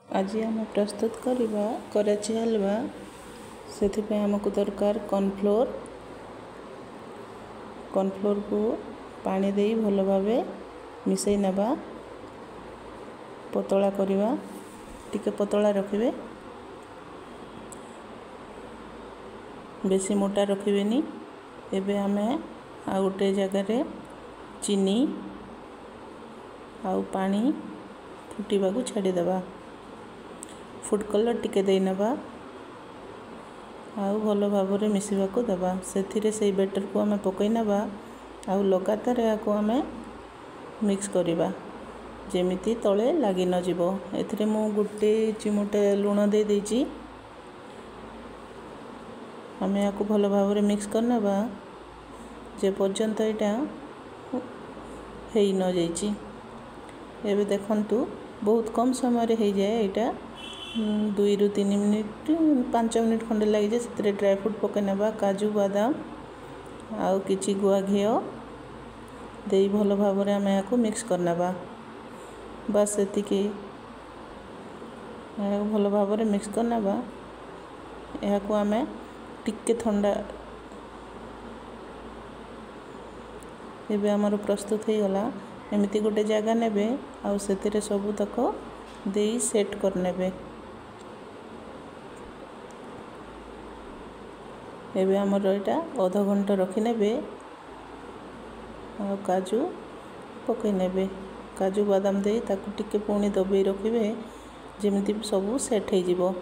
आज आम प्रस्तुत करवा कराची हलवा से आमको दरकार कॉर्नफ्लोर को पानी दे भल भाव मिसई नवा पतला करवा टिके पतला रखिए बेसी मोटा रखिबेनी। एबे आमे आ गोटे जगार चीनी आउ पानी फुटवा को छाड़ीदेवा फूड कलर टिके दे नवा आउ भल भाव मिसवा को देवा से बैटर को आमे पकई नवा आउ लगातार या आमे मिक्स करवा जेमिति तले लगी न जीवो। एथिरे मु गोटे चिमुटे लुण दे देछि आमे या भल भाव मिक्स करनवा जे पर्यंत एटा हेई न जाइछि। एबे देखंतु बहुत कम समय रे हो जाए एटा 2 ରୁ 3 मिनिट 5 मिनिट खंडे लगी जाए। से ड्राई फ्रूट पकई नवा काजू बादाम आउ किछि गुआ घी दे भल भाव आमे या मिक्स करनवा बस एतिकी भल भाव मिक्स करनवा। या आमे टिके ठंडा एबे हमर प्रस्तुत हो गला। एमिति गोटे जगह नेबे आउ सेतिरे सबु तक देई सेट करनेबे। एबे हमर एटा आधा घंटा रखी नेबे आ काजू पकई नेबे काजू बादाम दे ताकू टिके पुणी दबे रखिबे जेमिति सबु सेट हो जिवो।